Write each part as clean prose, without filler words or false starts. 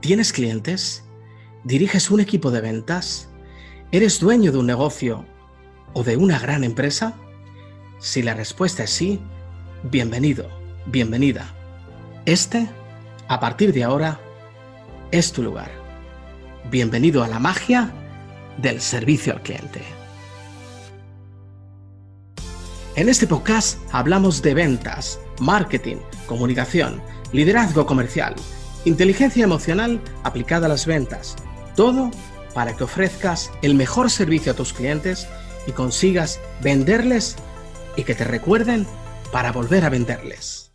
¿Tienes clientes? ¿Diriges un equipo de ventas? ¿Eres dueño de un negocio o de una gran empresa? Si la respuesta es sí, bienvenido, bienvenida. A partir de ahora, es tu lugar. Bienvenido a la magia del servicio al cliente. En este podcast hablamos de ventas, marketing, comunicación, liderazgo comercial, inteligencia emocional aplicada a las ventas. Todo para que ofrezcas el mejor servicio a tus clientes y consigas venderles y que te recuerden para volver a venderles.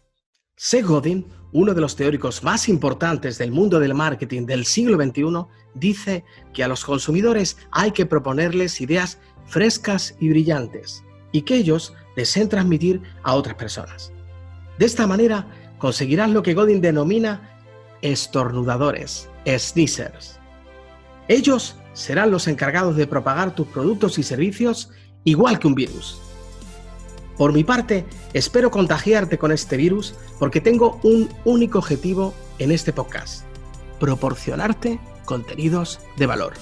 Seth Godin, uno de los teóricos más importantes del mundo del marketing del siglo XXI, dice que a los consumidores hay que proponerles ideas frescas y brillantes y que ellos deseen transmitir a otras personas. De esta manera conseguirás lo que Godin denomina estornudadores, sneezers. Ellos serán los encargados de propagar tus productos y servicios igual que un virus. Por mi parte, espero contagiarte con este virus porque tengo un único objetivo en este podcast: proporcionarte contenidos de valor.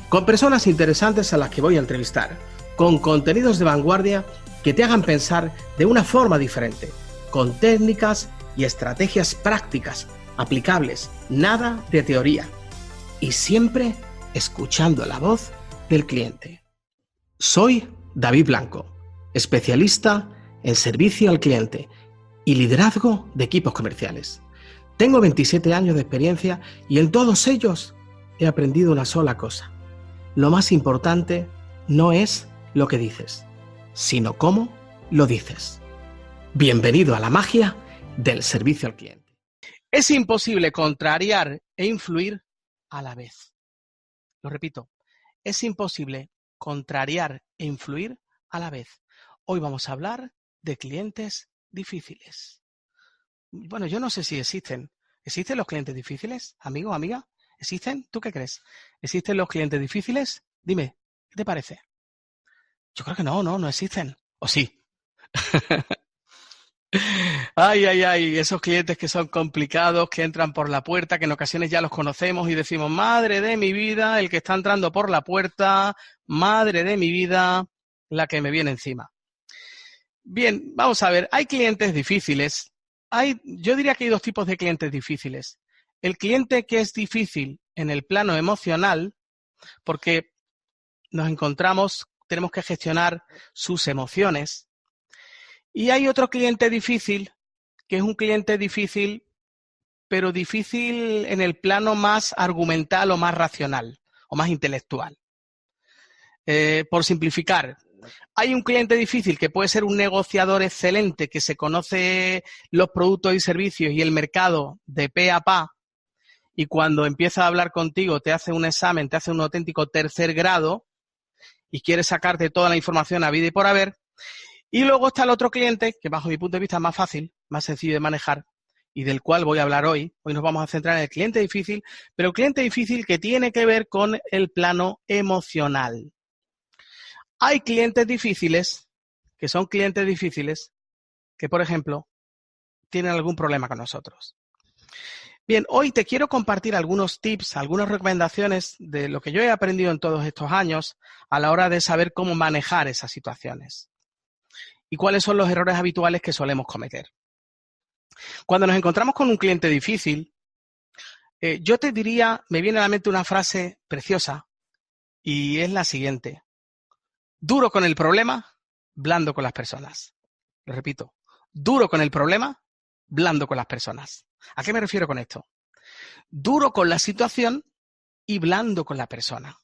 Con personas interesantes a las que voy a entrevistar, con contenidos de vanguardia que te hagan pensar de una forma diferente, con técnicas y estrategias prácticas, aplicables, nada de teoría, y siempre escuchando la voz del cliente. Soy David Blanco, especialista en servicio al cliente y liderazgo de equipos comerciales. Tengo 27 años de experiencia y en todos ellos he aprendido una sola cosa: lo más importante no es lo que dices, sino cómo lo dices. Bienvenido a la magia del servicio al cliente. Es imposible contrariar e influir a la vez. Lo repito, es imposible contrariar e influir a la vez. Hoy vamos a hablar de clientes difíciles. Bueno, yo no sé si existen. ¿Existen los clientes difíciles, amigo, amiga? ¿Existen? ¿Tú qué crees? ¿Existen los clientes difíciles? Dime, ¿qué te parece? Yo creo que no existen. ¿O sí? Ay, esos clientes que son complicados, que entran por la puerta, que en ocasiones ya los conocemos y decimos, madre de mi vida, el que está entrando por la puerta, madre de mi vida, la que me viene encima. Bien, vamos a ver, hay clientes difíciles. Yo diría que hay dos tipos de clientes difíciles. El cliente que es difícil en el plano emocional, porque tenemos que gestionar sus emociones. Y hay otro cliente difícil, que es un cliente difícil, pero difícil en el plano más argumental o más racional o más intelectual. Por simplificar, hay un cliente difícil que puede ser un negociador excelente que se conoce los productos y servicios y el mercado de pe a pa, y cuando empieza a hablar contigo te hace un examen, te hace un auténtico tercer grado y quiere sacarte toda la información habida y por haber. Y luego está el otro cliente, que bajo mi punto de vista es más fácil, más sencillo de manejar y del cual voy a hablar hoy. Hoy nos vamos a centrar en el cliente difícil, pero el cliente difícil que tiene que ver con el plano emocional. Hay clientes difíciles, que son clientes difíciles, que por ejemplo tienen algún problema con nosotros. Bien, hoy te quiero compartir algunos tips, algunas recomendaciones de lo que yo he aprendido en todos estos años a la hora de saber cómo manejar esas situaciones. ¿Y cuáles son los errores habituales que solemos cometer? Cuando nos encontramos con un cliente difícil, yo te diría, me viene a la mente una frase preciosa y es la siguiente: duro con el problema, blando con las personas. Lo repito, duro con el problema, blando con las personas. ¿A qué me refiero con esto? Duro con la situación y blando con la persona.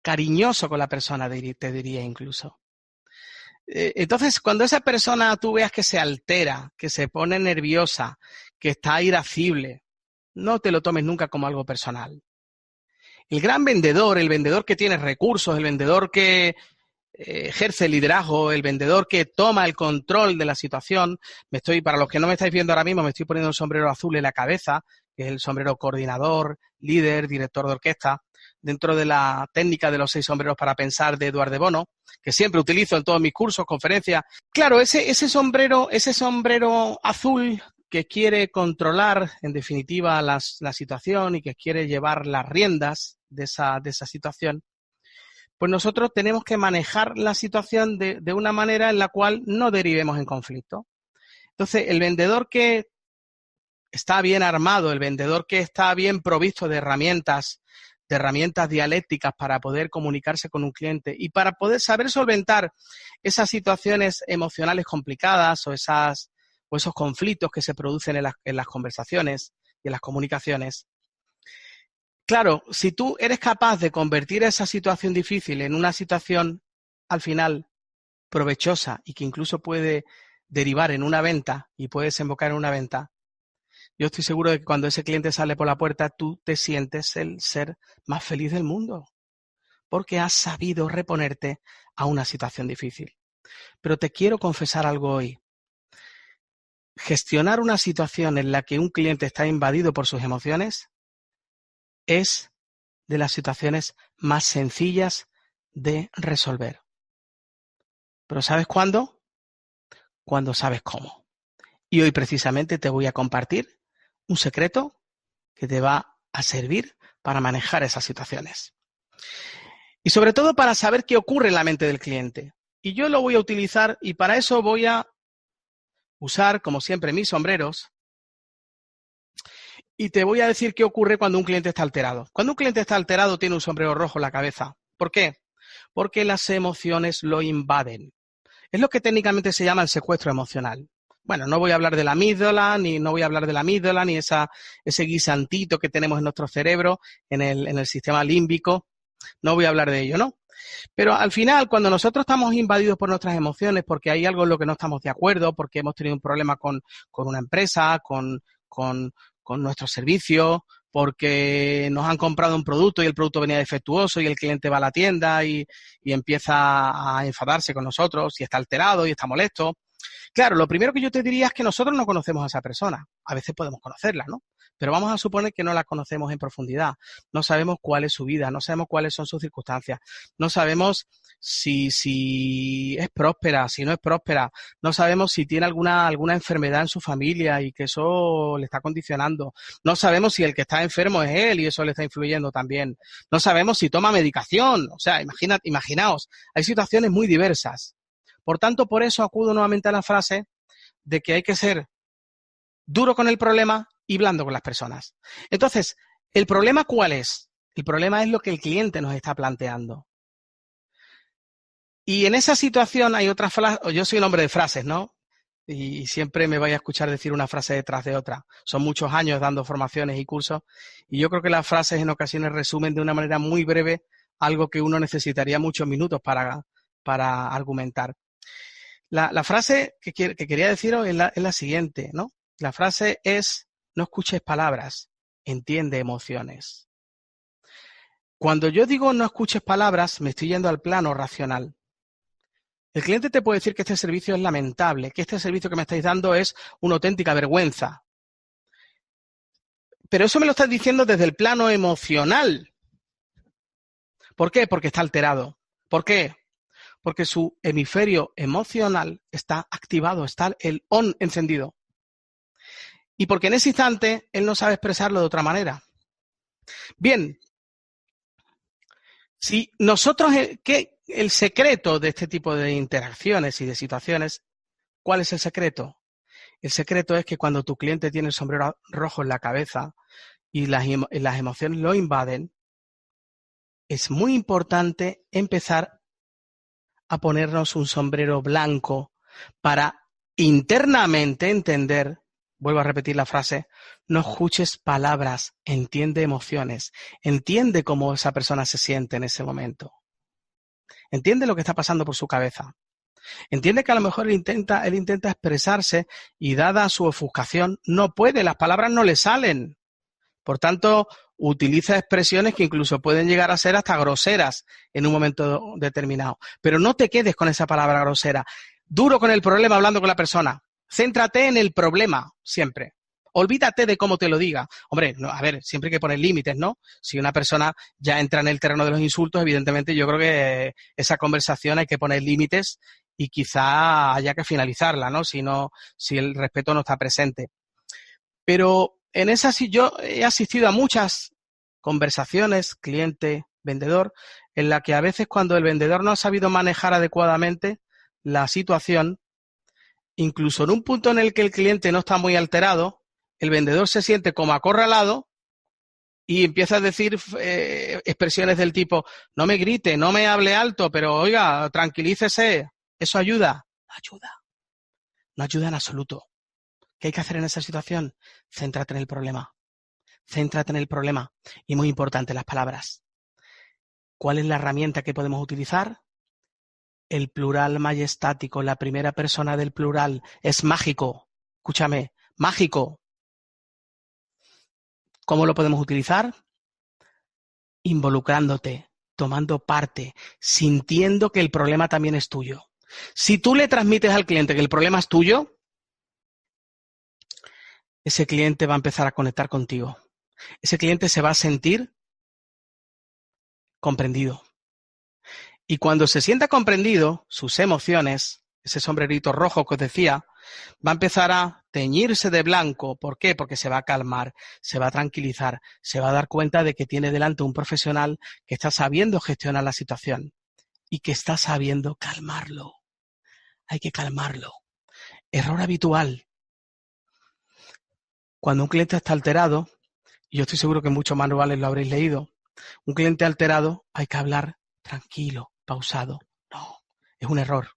Cariñoso con la persona, te diría incluso. Entonces, cuando esa persona tú veas que se altera, que se pone nerviosa, que está irascible, no te lo tomes nunca como algo personal. El gran vendedor, el vendedor que tiene recursos, el vendedor que ejerce liderazgo, el vendedor que toma el control de la situación, para los que no me estáis viendo ahora mismo, me estoy poniendo un sombrero azul en la cabeza, que es el sombrero coordinador, líder, director de orquesta, dentro de la técnica de los 6 sombreros para pensar de Eduardo de Bono, que siempre utilizo en todos mis cursos, conferencias. Claro, ese sombrero azul que quiere controlar, en definitiva, la situación y que quiere llevar las riendas de esa situación, pues nosotros tenemos que manejar la situación de una manera en la cual no derivemos en conflicto. Entonces, el vendedor que está bien armado, el vendedor que está bien provisto de herramientas dialécticas para poder comunicarse con un cliente y para poder saber solventar esas situaciones emocionales complicadas o esos conflictos que se producen en las conversaciones y en las comunicaciones. Claro, si tú eres capaz de convertir esa situación difícil en una situación al final provechosa y que incluso puede derivar en una venta y puede desembocar en una venta, yo estoy seguro de que cuando ese cliente sale por la puerta, tú te sientes el ser más feliz del mundo, porque has sabido reponerte a una situación difícil. Pero te quiero confesar algo hoy. Gestionar una situación en la que un cliente está invadido por sus emociones es de las situaciones más sencillas de resolver. ¿Pero sabes cuándo? Cuando sabes cómo. Y hoy precisamente te voy a compartir un secreto que te va a servir para manejar esas situaciones. Y sobre todo para saber qué ocurre en la mente del cliente. Y yo lo voy a utilizar y para eso voy a usar, como siempre, mis sombreros y te voy a decir qué ocurre cuando un cliente está alterado. Cuando un cliente está alterado tiene un sombrero rojo en la cabeza. ¿Por qué? Porque las emociones lo invaden. Es lo que técnicamente se llama el secuestro emocional. Bueno, no voy a hablar de la amígdala, ni ese guisantito que tenemos en nuestro cerebro, en el sistema límbico. No voy a hablar de ello, ¿no? Pero al final, cuando nosotros estamos invadidos por nuestras emociones, porque hay algo en lo que no estamos de acuerdo, porque hemos tenido un problema con una empresa, con nuestro servicio, porque nos han comprado un producto y el producto venía defectuoso y el cliente va a la tienda y empieza a enfadarse con nosotros y está alterado y está molesto. Claro, lo primero que yo te diría es que nosotros no conocemos a esa persona. A veces podemos conocerla, ¿no? Pero vamos a suponer que no la conocemos en profundidad. No sabemos cuál es su vida, no sabemos cuáles son sus circunstancias, no sabemos si es próspera, si no es próspera, no sabemos si tiene alguna enfermedad en su familia y que eso le está condicionando. No sabemos si el que está enfermo es él y eso le está influyendo también. No sabemos si toma medicación. O sea, imaginaos, hay situaciones muy diversas. Por tanto, por eso acudo nuevamente a la frase de que hay que ser duro con el problema y blando con las personas. Entonces, ¿el problema cuál es? El problema es lo que el cliente nos está planteando. Y en esa situación hay otra frase, yo soy un hombre de frases, ¿no? Y siempre me vais a escuchar decir una frase detrás de otra. Son muchos años dando formaciones y cursos y yo creo que las frases en ocasiones resumen de una manera muy breve algo que uno necesitaría muchos minutos para argumentar. La frase que quería deciros es la siguiente, ¿no? La frase es: no escuches palabras, entiende emociones. Cuando yo digo no escuches palabras, me estoy yendo al plano racional. El cliente te puede decir que este servicio es lamentable, que este servicio que me estáis dando es una auténtica vergüenza. Pero eso me lo estás diciendo desde el plano emocional. ¿Por qué? Porque está alterado. ¿Por qué? Porque su hemisferio emocional está activado, está el on encendido. Y porque en ese instante él no sabe expresarlo de otra manera. Bien, si nosotros, el secreto de este tipo de interacciones y de situaciones, ¿cuál es el secreto? El secreto es que cuando tu cliente tiene el sombrero rojo en la cabeza y las emociones lo invaden, es muy importante empezar a ponernos un sombrero blanco para internamente entender, vuelvo a repetir la frase, no escuches palabras, entiende emociones, entiende cómo esa persona se siente en ese momento. Entiende lo que está pasando por su cabeza. Entiende que a lo mejor él intenta expresarse y dada su ofuscación no puede, las palabras no le salen. Por tanto, utiliza expresiones que incluso pueden llegar a ser hasta groseras en un momento determinado. Pero no te quedes con esa palabra grosera. Duro con el problema hablando con la persona. Céntrate en el problema siempre. Olvídate de cómo te lo diga. Hombre, no, a ver, siempre hay que poner límites, ¿no? Si una persona ya entra en el terreno de los insultos, evidentemente yo creo que esa conversación hay que poner límites y quizá haya que finalizarla, ¿no? Si el respeto no está presente. Pero en esas yo he asistido a muchas conversaciones cliente-vendedor en la que a veces cuando el vendedor no ha sabido manejar adecuadamente la situación, incluso en un punto en el que el cliente no está muy alterado, el vendedor se siente como acorralado y empieza a decir expresiones del tipo, no me grite, no me hable alto, pero oiga, tranquilícese. ¿Eso ayuda? No ayuda. No ayuda en absoluto. ¿Qué hay que hacer en esa situación? Céntrate en el problema. Céntrate en el problema. Y muy importante, las palabras. ¿Cuál es la herramienta que podemos utilizar? El plural majestático, la primera persona del plural. Es mágico. Escúchame, mágico. ¿Cómo lo podemos utilizar? Involucrándote, tomando parte, sintiendo que el problema también es tuyo. Si tú le transmites al cliente que el problema es tuyo, ese cliente va a empezar a conectar contigo. Ese cliente se va a sentir comprendido. Y cuando se sienta comprendido, sus emociones, ese sombrerito rojo que os decía, va a empezar a teñirse de blanco. ¿Por qué? Porque se va a calmar, se va a tranquilizar, se va a dar cuenta de que tiene delante un profesional que está sabiendo gestionar la situación y que está sabiendo calmarlo. Hay que calmarlo. Error habitual. Cuando un cliente está alterado, y yo estoy seguro que en muchos manuales lo habréis leído, un cliente alterado hay que hablar tranquilo, pausado. No, es un error.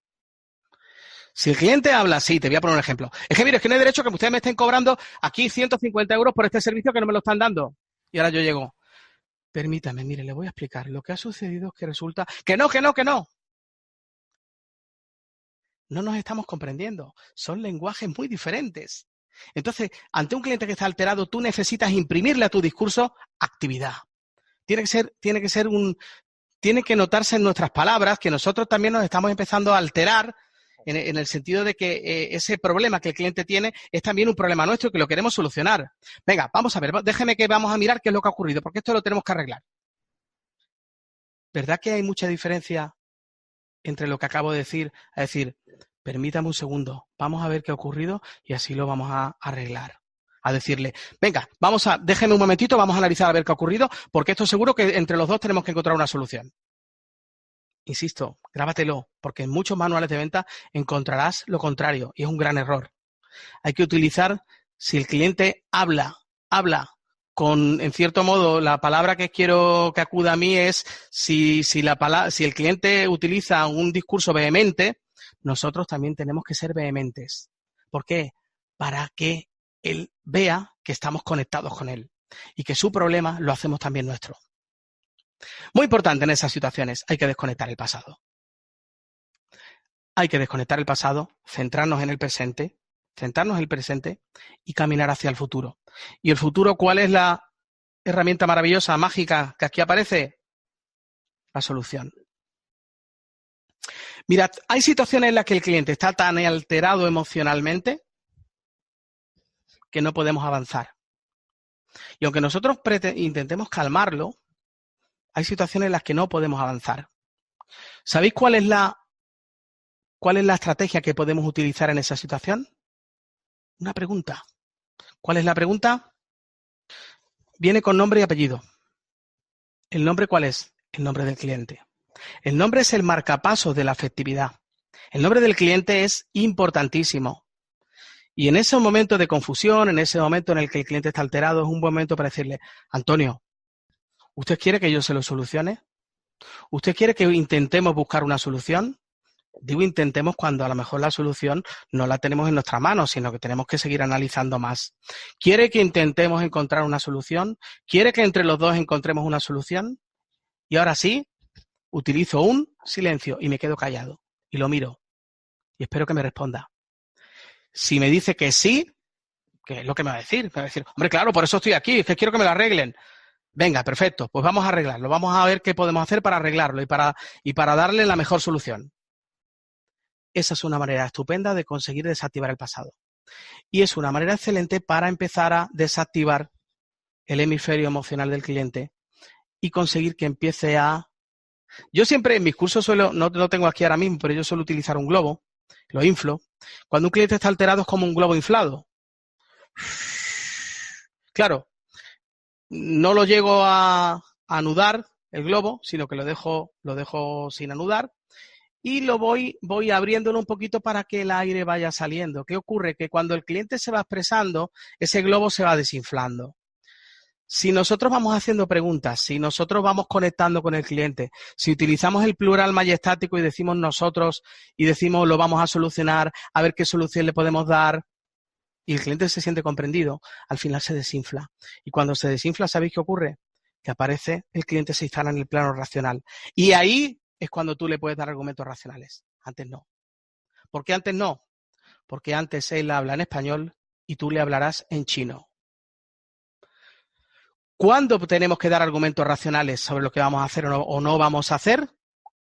Si el cliente habla así, te voy a poner un ejemplo. Es que mire, es que no hay derecho que ustedes me estén cobrando aquí 150 euros por este servicio que no me lo están dando. Y ahora yo llego. Permítame, mire, le voy a explicar. Lo que ha sucedido es que resulta que no. No nos estamos comprendiendo. Son lenguajes muy diferentes. Entonces, ante un cliente que está alterado, tú necesitas imprimirle a tu discurso actividad. Tiene que notarse en nuestras palabras que nosotros también nos estamos empezando a alterar en el sentido de que ese problema que el cliente tiene es también un problema nuestro y que lo queremos solucionar. Venga, vamos a ver, déjeme que vamos a mirar qué es lo que ha ocurrido, porque esto lo tenemos que arreglar. ¿Verdad que hay mucha diferencia entre lo que acabo de decir a decir, permítame un segundo, vamos a ver qué ha ocurrido y así lo vamos a arreglar? A decirle, venga, déjeme un momentito, vamos a analizar a ver qué ha ocurrido, porque esto seguro que entre los dos tenemos que encontrar una solución. Insisto, grábatelo, porque en muchos manuales de venta encontrarás lo contrario y es un gran error. Hay que utilizar, si el cliente habla con, en cierto modo, la palabra que quiero que acuda a mí es, si el cliente utiliza un discurso vehemente, nosotros también tenemos que ser vehementes. ¿Por qué? Para que él vea que estamos conectados con él y que su problema lo hacemos también nuestro. Muy importante en esas situaciones, hay que desconectar el pasado. Hay que desconectar el pasado, centrarnos en el presente y caminar hacia el futuro. ¿Y el futuro cuál es la herramienta maravillosa, mágica que aquí aparece? La solución. Mirad, hay situaciones en las que el cliente está tan alterado emocionalmente que no podemos avanzar. Y aunque nosotros intentemos calmarlo, hay situaciones en las que no podemos avanzar. ¿Sabéis cuál es la estrategia que podemos utilizar en esa situación? Una pregunta. ¿Cuál es la pregunta? Viene con nombre y apellido. ¿El nombre cuál es? El nombre del cliente. El nombre es el marcapasos de la afectividad. El nombre del cliente es importantísimo. Y en ese momento de confusión, en ese momento en el que el cliente está alterado, es un buen momento para decirle, Antonio, ¿usted quiere que yo se lo solucione? ¿Usted quiere que intentemos buscar una solución? Digo intentemos cuando a lo mejor la solución no la tenemos en nuestras manos, sino que tenemos que seguir analizando más. ¿Quiere que intentemos encontrar una solución? ¿Quiere que entre los dos encontremos una solución? Y ahora sí, utilizo un silencio y me quedo callado y lo miro y espero que me responda. Si me dice que sí, ¿qué es lo que me va a decir? Me va a decir, hombre, claro, por eso estoy aquí, es que quiero que me lo arreglen. Venga, perfecto, pues vamos a arreglarlo, vamos a ver qué podemos hacer para arreglarlo y para darle la mejor solución. Esa es una manera estupenda de conseguir desactivar el pasado. Y es una manera excelente para empezar a desactivar el hemisferio emocional del cliente y conseguir que empiece a... Yo siempre en mis cursos no lo tengo aquí ahora mismo, pero yo suelo utilizar un globo, lo inflo. Cuando un cliente está alterado es como un globo inflado. Claro, no lo llego a anudar el globo, sino que lo dejo sin anudar y lo voy abriéndolo un poquito para que el aire vaya saliendo. ¿Qué ocurre? Que cuando el cliente se va expresando, ese globo se va desinflando. Si nosotros vamos haciendo preguntas, si nosotros vamos conectando con el cliente, si utilizamos el plural majestático y decimos nosotros y decimos lo vamos a solucionar, a ver qué solución le podemos dar, y el cliente se siente comprendido, al final se desinfla. Y cuando se desinfla, ¿sabéis qué ocurre? Que aparece, el cliente se instala en el plano racional. Y ahí es cuando tú le puedes dar argumentos racionales. Antes no. ¿Por qué antes no? Porque antes él habla en español y tú le hablarás en chino. ¿Cuándo tenemos que dar argumentos racionales sobre lo que vamos a hacer o no vamos a hacer?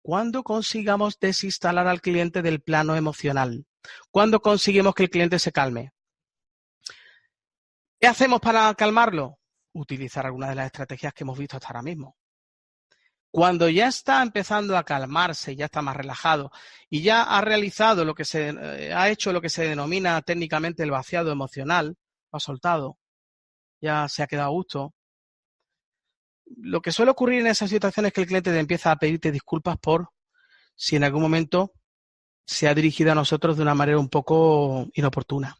Cuando consigamos desinstalar al cliente del plano emocional. Cuando conseguimos que el cliente se calme. ¿Qué hacemos para calmarlo? Utilizar algunas de las estrategias que hemos visto hasta ahora mismo. Cuando ya está empezando a calmarse, ya está más relajado y ya ha realizado ha hecho lo que se denomina técnicamente el vaciado emocional, lo ha soltado, ya se ha quedado a gusto. Lo que suele ocurrir en esas situaciones es que el cliente te empieza a pedirte disculpas por si en algún momento se ha dirigido a nosotros de una manera un poco inoportuna.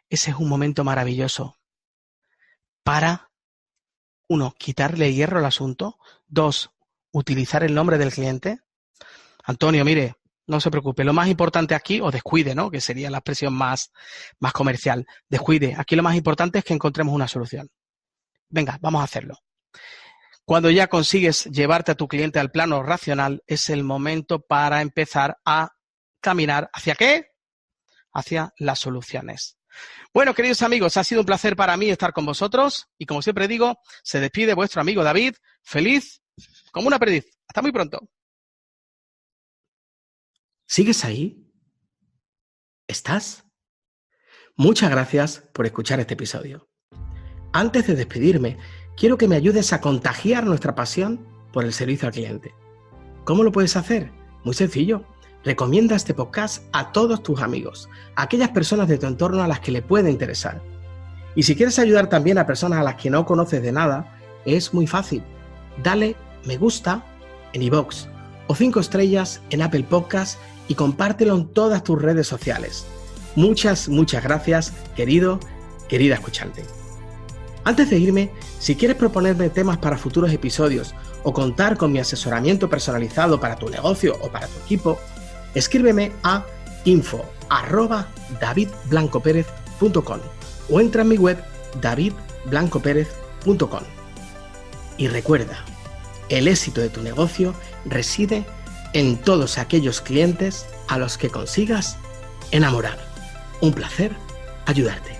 Ese es un momento maravilloso para, 1, quitarle hierro al asunto, 2, utilizar el nombre del cliente. Antonio, mire, no se preocupe, lo más importante aquí, o descuide, ¿no? Que sería la expresión más comercial. Descuide, aquí lo más importante es que encontremos una solución. Venga, vamos a hacerlo. Cuando ya consigues llevarte a tu cliente al plano racional, es el momento para empezar a caminar. ¿Hacia qué? Hacia las soluciones. Bueno, queridos amigos, ha sido un placer para mí estar con vosotros y como siempre digo, se despide vuestro amigo David, feliz como una perdiz. Hasta muy pronto. ¿Sigues ahí? ¿Estás? Muchas gracias por escuchar este episodio. Antes de despedirme, quiero que me ayudes a contagiar nuestra pasión por el servicio al cliente. ¿Cómo lo puedes hacer? Muy sencillo. Recomienda este podcast a todos tus amigos, a aquellas personas de tu entorno a las que le puede interesar. Y si quieres ayudar también a personas a las que no conoces de nada, es muy fácil. Dale me gusta en iVoox o 5 estrellas en Apple Podcasts y compártelo en todas tus redes sociales. Muchas gracias, querida escuchante. Antes de irme, si quieres proponerme temas para futuros episodios o contar con mi asesoramiento personalizado para tu negocio o para tu equipo, escríbeme a info@davidblancoperez.com o entra en mi web davidblancoperez.com. Y recuerda, el éxito de tu negocio reside en todos aquellos clientes a los que consigas enamorar. Un placer ayudarte.